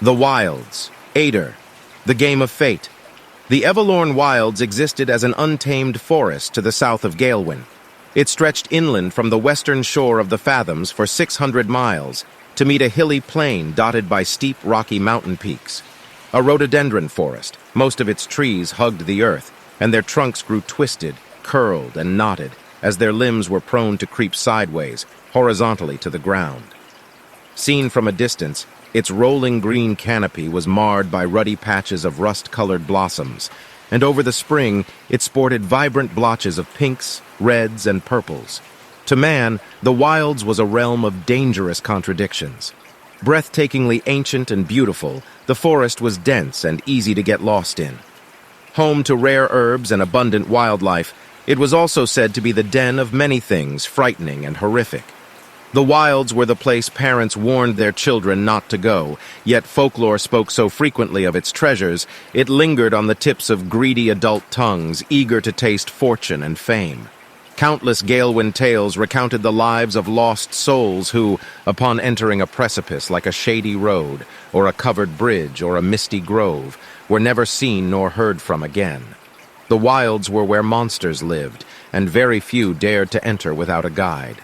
The Wilds, Ader, the Game of Fate. The Everlorn Wilds existed as an untamed forest to the south of Galewin. It stretched inland from the western shore of the Fathoms for 600 miles to meet a hilly plain dotted by steep rocky mountain peaks. A rhododendron forest, most of its trees hugged the earth, and their trunks grew twisted, curled, and knotted as their limbs were prone to creep sideways, horizontally to the ground. Seen from a distance, its rolling green canopy was marred by ruddy patches of rust-colored blossoms, and over the spring it sported vibrant blotches of pinks, reds, and purples. To man, the wilds was a realm of dangerous contradictions. Breathtakingly ancient and beautiful, the forest was dense and easy to get lost in. Home to rare herbs and abundant wildlife, it was also said to be the den of many things frightening and horrific. The wilds were the place parents warned their children not to go, yet folklore spoke so frequently of its treasures, it lingered on the tips of greedy adult tongues, eager to taste fortune and fame. Countless Galewin tales recounted the lives of lost souls who, upon entering a precipice like a shady road, or a covered bridge, or a misty grove, were never seen nor heard from again. The wilds were where monsters lived, and very few dared to enter without a guide.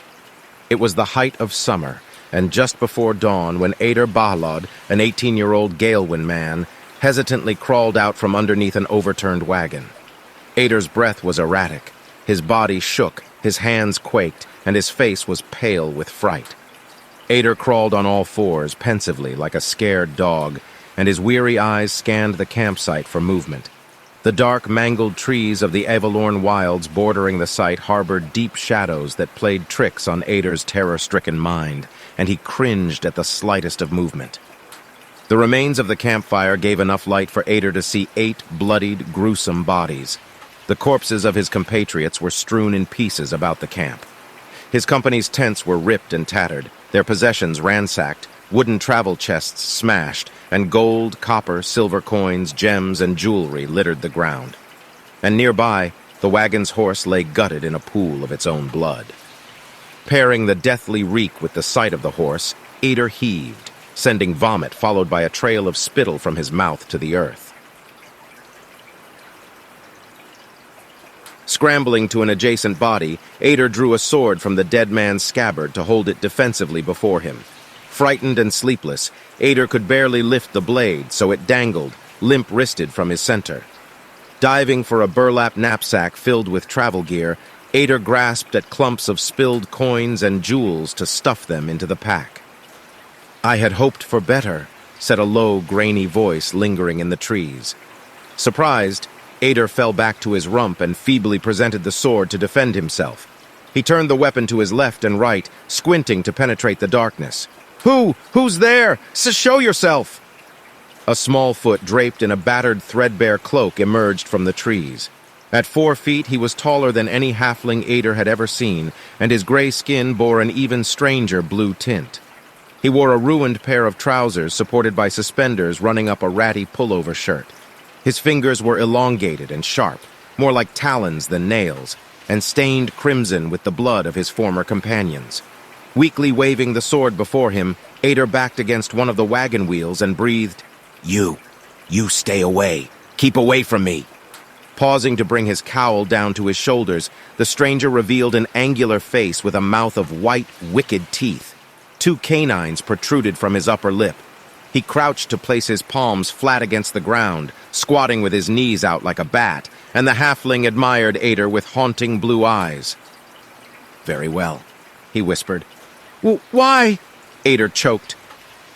It was the height of summer, and just before dawn when Ader Bahlod, an 18-year-old Galewin man, hesitantly crawled out from underneath an overturned wagon. Ader's breath was erratic. His body shook, his hands quaked, and his face was pale with fright. Ader crawled on all fours, pensively, like a scared dog, and his weary eyes scanned the campsite for movement. The dark, mangled trees of the Everlorn Wilds bordering the site harbored deep shadows that played tricks on Ader's terror-stricken mind, and he cringed at the slightest of movement. The remains of the campfire gave enough light for Ader to see 8 bloodied, gruesome bodies. The corpses of his compatriots were strewn in pieces about the camp. His company's tents were ripped and tattered, their possessions ransacked, wooden travel chests smashed, and gold, copper, silver coins, gems, and jewelry littered the ground. And nearby, the wagon's horse lay gutted in a pool of its own blood. Pairing the deathly reek with the sight of the horse, Ader heaved, sending vomit followed by a trail of spittle from his mouth to the earth. Scrambling to an adjacent body, Ader drew a sword from the dead man's scabbard to hold it defensively before him. Frightened and sleepless, Ader could barely lift the blade, so it dangled, limp-wristed from his center. Diving for a burlap knapsack filled with travel gear, Ader grasped at clumps of spilled coins and jewels to stuff them into the pack. "I had hoped for better," said a low, grainy voice lingering in the trees. Surprised, Ader fell back to his rump and feebly presented the sword to defend himself. He turned the weapon to his left and right, squinting to penetrate the darkness. Who's there? Show yourself!" A small foot draped in a battered, threadbare cloak emerged from the trees. At 4 feet, he was taller than any halfling Ader had ever seen, and his gray skin bore an even stranger blue tint. He wore a ruined pair of trousers supported by suspenders running up a ratty pullover shirt. His fingers were elongated and sharp, more like talons than nails, and stained crimson with the blood of his former companions. Weakly waving the sword before him, Ader backed against one of the wagon wheels and breathed, You stay away. Keep away from me." Pausing to bring his cowl down to his shoulders, the stranger revealed an angular face with a mouth of white, wicked teeth. 2 canines protruded from his upper lip. He crouched to place his palms flat against the ground, squatting with his knees out like a bat, and the halfling admired Ader with haunting blue eyes. "Very well," he whispered. "Why?" Ader choked.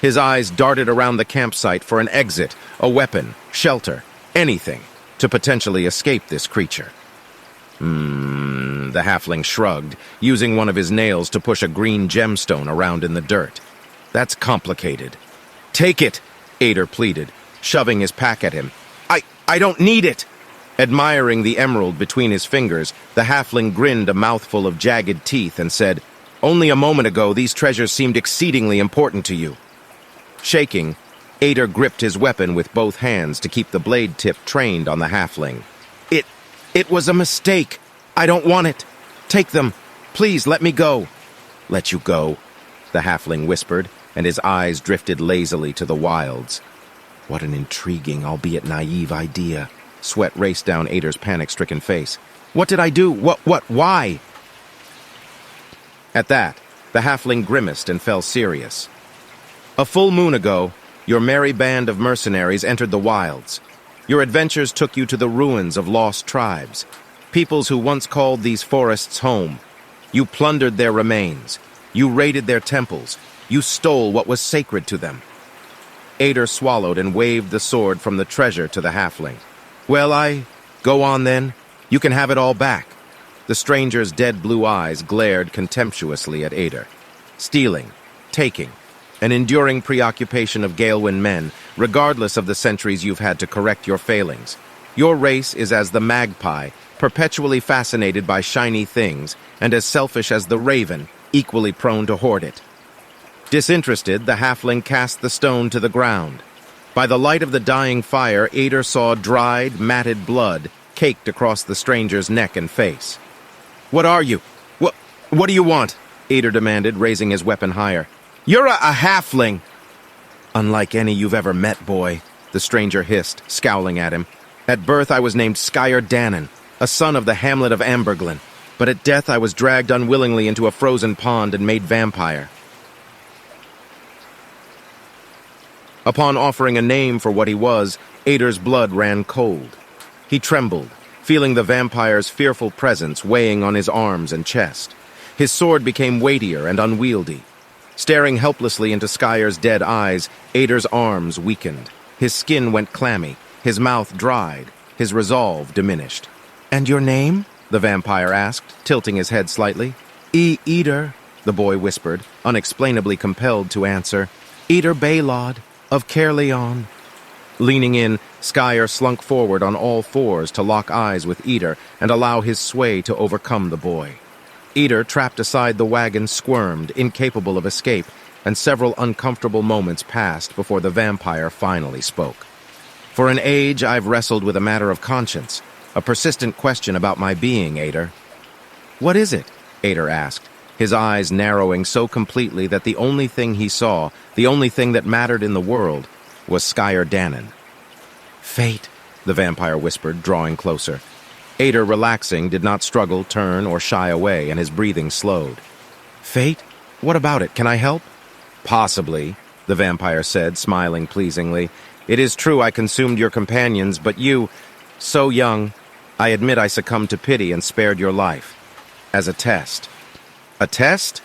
His eyes darted around the campsite for an exit, a weapon, shelter, anything, to potentially escape this creature. The halfling shrugged, using one of his nails to push a green gemstone around in the dirt. "That's complicated." "Take it," Ader pleaded, shoving his pack at him. I don't need it." Admiring the emerald between his fingers, the halfling grinned a mouthful of jagged teeth and said, "Only a moment ago, these treasures seemed exceedingly important to you." Shaking, Ader gripped his weapon with both hands to keep the blade tip trained on the halfling. It was a mistake. I don't want it. Take them. Please, let me go." "Let you go," the halfling whispered, and his eyes drifted lazily to the wilds. What an intriguing, albeit naive idea. Sweat raced down Ader's panic-stricken face. What did I do? Why? At that, the halfling grimaced and fell serious. A full moon ago, your merry band of mercenaries entered the wilds. Your adventures took you to the ruins of lost tribes, peoples who once called these forests home. You plundered their remains. You raided their temples. You stole what was sacred to them. Ader swallowed and waved the sword from the treasure to the halfling. Well, go on then. You can have it all back. The stranger's dead blue eyes glared contemptuously at Ader. Stealing, taking, an enduring preoccupation of Galewind men, regardless of the centuries you've had to correct your failings. Your race is as the magpie, perpetually fascinated by shiny things, and as selfish as the raven, equally prone to hoard it. Disinterested, the halfling cast the stone to the ground. By the light of the dying fire, Ader saw dried, matted blood caked across the stranger's neck and face. What are you? What do you want? Ader demanded, raising his weapon higher. You're a halfling! Unlike any you've ever met, boy, the stranger hissed, scowling at him. At birth I was named Skyer Dannon, a son of the hamlet of Amberglen, but at death I was dragged unwillingly into a frozen pond and made vampire. Upon offering a name for what he was, Ader's blood ran cold. He trembled, feeling the vampire's fearful presence weighing on his arms and chest. His sword became weightier and unwieldy. Staring helplessly into Skyer's dead eyes, Ader's arms weakened. His skin went clammy, his mouth dried, his resolve diminished. "And your name?" the vampire asked, tilting his head slightly. Ader, the boy whispered, unexplainably compelled to answer. Ader Baylod, of Caerleon. Leaning in, Skyer slunk forward on all fours to lock eyes with Ader and allow his sway to overcome the boy. Ader, trapped aside the wagon, squirmed, incapable of escape, and several uncomfortable moments passed before the vampire finally spoke. For an age, I've wrestled with a matter of conscience, a persistent question about my being, Ader. What is it? Ader asked, his eyes narrowing so completely that the only thing he saw, the only thing that mattered in the world, was Skyer Dannon. Fate, the vampire whispered, drawing closer. Ader, relaxing, did not struggle, turn, or shy away, and his breathing slowed. Fate? What about it? Can I help? Possibly, the vampire said, smiling pleasingly. It is true I consumed your companions, but you, so young, I admit I succumbed to pity and spared your life. As a test. A test?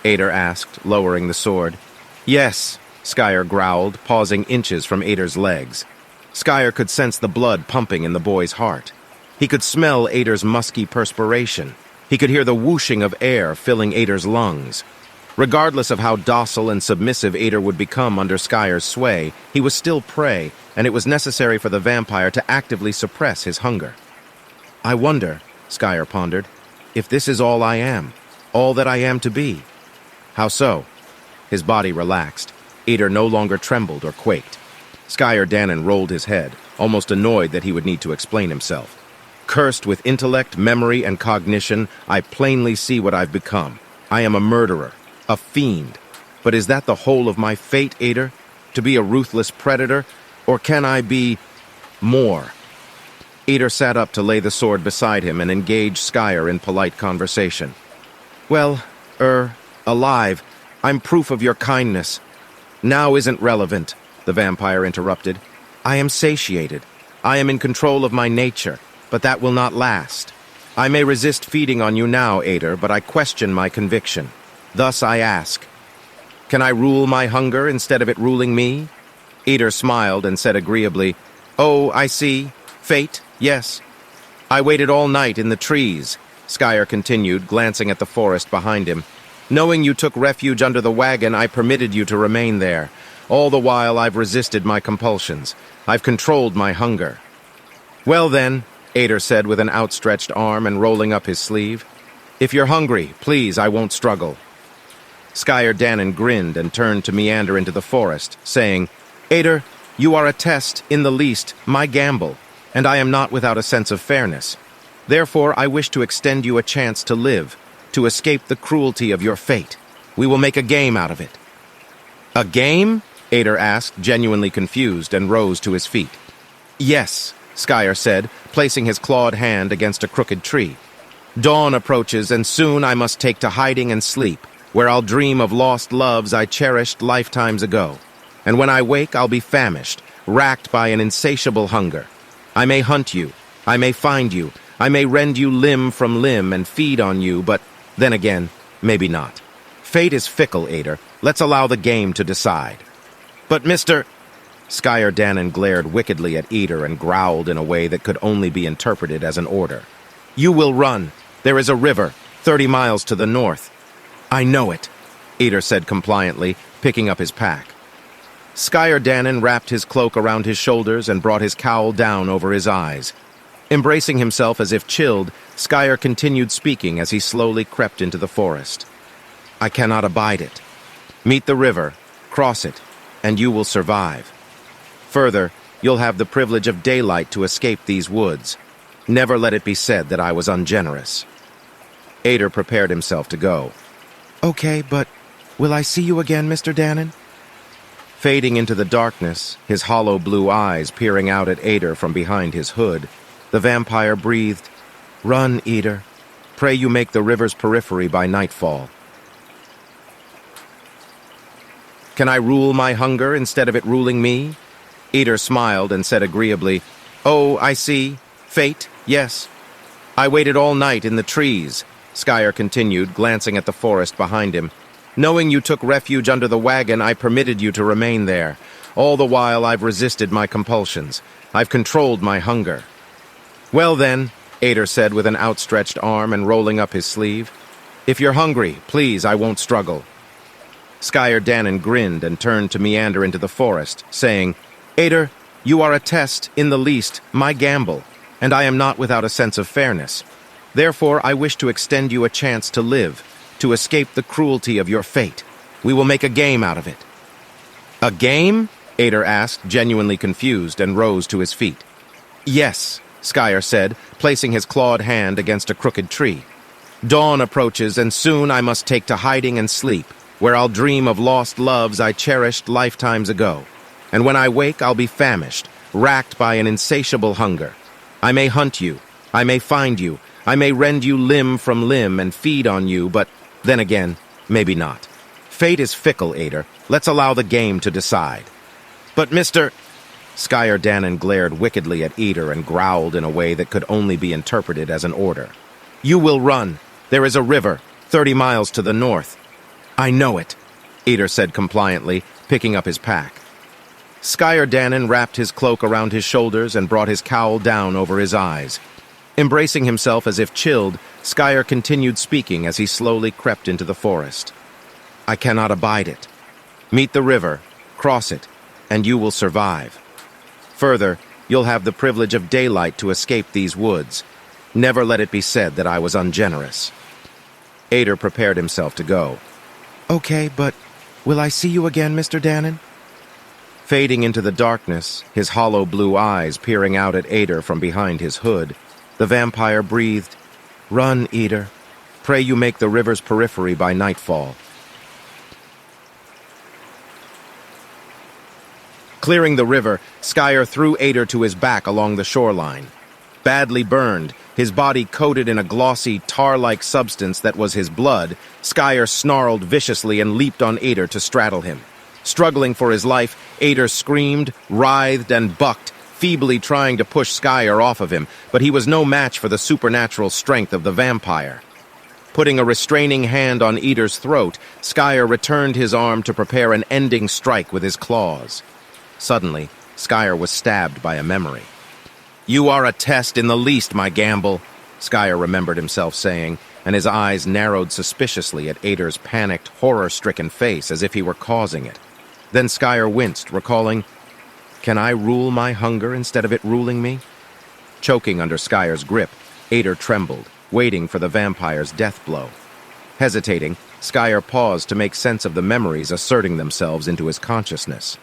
Ader asked, lowering the sword. Yes, Skyer growled, pausing inches from Ader's legs. Skyer could sense the blood pumping in the boy's heart. He could smell Ader's musky perspiration. He could hear the whooshing of air filling Ader's lungs. Regardless of how docile and submissive Ader would become under Skyer's sway, he was still prey, and it was necessary for the vampire to actively suppress his hunger. I wonder, Skyer pondered, if this is all I am, all that I am to be. How so? His body relaxed. Ader no longer trembled or quaked. Skyer Dannon rolled his head, almost annoyed that he would need to explain himself. Cursed with intellect, memory, and cognition, I plainly see what I've become. I am a murderer, a fiend. But is that the whole of my fate, Ader? To be a ruthless predator? Or can I be more? Ader sat up to lay the sword beside him and engage Skyer in polite conversation. Well, alive. I'm proof of your kindness. Now isn't relevant, the vampire interrupted. I am satiated. I am in control of my nature, but that will not last. I may resist feeding on you now, Ader, but I question my conviction. Thus I ask, can I rule my hunger instead of it ruling me? Ader smiled and said agreeably, Oh, I see. Fate, yes. I waited all night in the trees, Skyer continued, glancing at the forest behind him. Knowing you took refuge under the wagon, I permitted you to remain there. All the while I've resisted my compulsions. I've controlled my hunger. Well then, Ader said with an outstretched arm and rolling up his sleeve. If you're hungry, please, I won't struggle. Skyer Dannon grinned and turned to meander into the forest, saying, Ader, you are a test, in the least, my gamble, and I am not without a sense of fairness. Therefore, I wish to extend you a chance to live, to escape the cruelty of your fate. We will make a game out of it. A game? Ader asked, genuinely confused, and rose to his feet. Yes, Skyer said, placing his clawed hand against a crooked tree. Dawn approaches, and soon I must take to hiding and sleep, where I'll dream of lost loves I cherished lifetimes ago. And when I wake, I'll be famished, racked by an insatiable hunger. I may hunt you, I may find you, I may rend you limb from limb and feed on you, but then again, maybe not. Fate is fickle, Ader. Let's allow the game to decide. But Mr. Skyer Dannon glared wickedly at Ader and growled in a way that could only be interpreted as an order. You will run. There is a river, 30 miles to the north. I know it, Ader said compliantly, picking up his pack. Skyer Dannon wrapped his cloak around his shoulders and brought his cowl down over his eyes. Embracing himself as if chilled, Skyer continued speaking as he slowly crept into the forest. I cannot abide it. Meet the river, cross it, and you will survive. Further, you'll have the privilege of daylight to escape these woods. Never let it be said that I was ungenerous. Ader prepared himself to go. Okay, but will I see you again, Mr. Dannon? Fading into the darkness, his hollow blue eyes peering out at Ader from behind his hood, the vampire breathed, Run, Ader. Pray you make the river's periphery by nightfall. Can I rule my hunger instead of it ruling me? Ader smiled and said agreeably, Oh, I see. Fate, yes. I waited all night in the trees, Skyer continued, glancing at the forest behind him. Knowing you took refuge under the wagon, I permitted you to remain there. All the while I've resisted my compulsions. I've controlled my hunger. Well then, Ader said with an outstretched arm and rolling up his sleeve. If you're hungry, please, I won't struggle. Skyer Dannon grinned and turned to meander into the forest, saying, Ader, you are a test, in the least, my gamble, and I am not without a sense of fairness. Therefore, I wish to extend you a chance to live, to escape the cruelty of your fate. We will make a game out of it. A game? Ader asked, genuinely confused, and rose to his feet. Yes, Skyer said, placing his clawed hand against a crooked tree. Dawn approaches, and soon I must take to hiding and sleep, where I'll dream of lost loves I cherished lifetimes ago. And when I wake, I'll be famished, racked by an insatiable hunger. I may hunt you, I may find you, I may rend you limb from limb and feed on you, but then again, maybe not. Fate is fickle, Ader. Let's allow the game to decide. But Mr. Skyer Dannon glared wickedly at Ader and growled in a way that could only be interpreted as an order. You will run. There is a river, 30 miles to the north. I know it, Ader said compliantly, picking up his pack. Skyer Dannon wrapped his cloak around his shoulders and brought his cowl down over his eyes. Embracing himself as if chilled, Skyer continued speaking as he slowly crept into the forest. I cannot abide it. Meet the river, cross it, and you will survive. Further, you'll have the privilege of daylight to escape these woods. Never let it be said that I was ungenerous. Ader prepared himself to go. Okay, but will I see you again, Mr. Dannon? Fading into the darkness, his hollow blue eyes peering out at Ader from behind his hood, the vampire breathed, Run, Ader. Pray you make the river's periphery by nightfall. Clearing the river, Skyer threw Ader to his back along the shoreline. Badly burned, his body coated in a glossy, tar-like substance that was his blood, Skyer snarled viciously and leaped on Ader to straddle him. Struggling for his life, Ader screamed, writhed, and bucked, feebly trying to push Skyer off of him, but he was no match for the supernatural strength of the vampire. Putting a restraining hand on Ader's throat, Skyer returned his arm to prepare an ending strike with his claws. Suddenly, Skyer was stabbed by a memory. You are a test in the least, my gamble, Skyer remembered himself saying, and his eyes narrowed suspiciously at Ader's panicked, horror-stricken face as if he were causing it. Then Skyer winced, recalling, Can I rule my hunger instead of it ruling me? Choking under Skyer's grip, Ader trembled, waiting for the vampire's death blow. Hesitating, Skyer paused to make sense of the memories asserting themselves into his consciousness.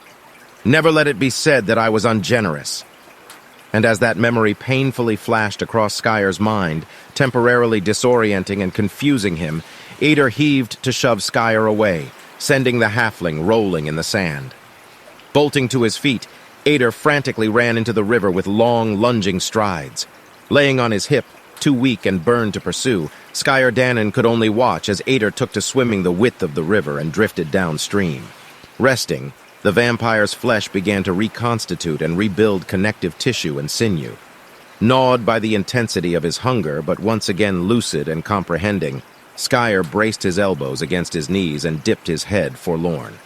Never let it be said that I was ungenerous. And as that memory painfully flashed across Skyer's mind, temporarily disorienting and confusing him, Ader heaved to shove Skyer away, sending the halfling rolling in the sand. Bolting to his feet, Ader frantically ran into the river with long, lunging strides. Laying on his hip, too weak and burned to pursue, Skyer Danon could only watch as Ader took to swimming the width of the river and drifted downstream. Resting, the vampire's flesh began to reconstitute and rebuild connective tissue and sinew. Gnawed by the intensity of his hunger, but once again lucid and comprehending, Skyer braced his elbows against his knees and dipped his head forlorn.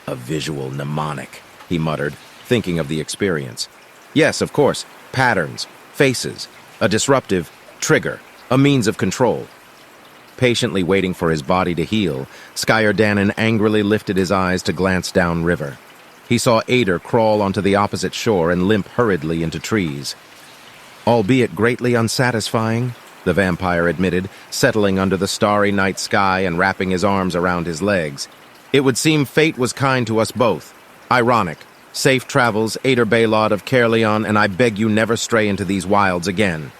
"A visual mnemonic," he muttered, thinking of the experience. Yes, of course, patterns, faces, a disruptive trigger, a means of control. Patiently waiting for his body to heal, Skyer Danon angrily lifted his eyes to glance downriver. He saw Ader crawl onto the opposite shore and limp hurriedly into trees. "Albeit greatly unsatisfying," the vampire admitted, settling under the starry night sky and wrapping his arms around his legs. "It would seem fate was kind to us both. Ironic. Safe travels, Ader Balod of Caerleon, and I beg you never stray into these wilds again."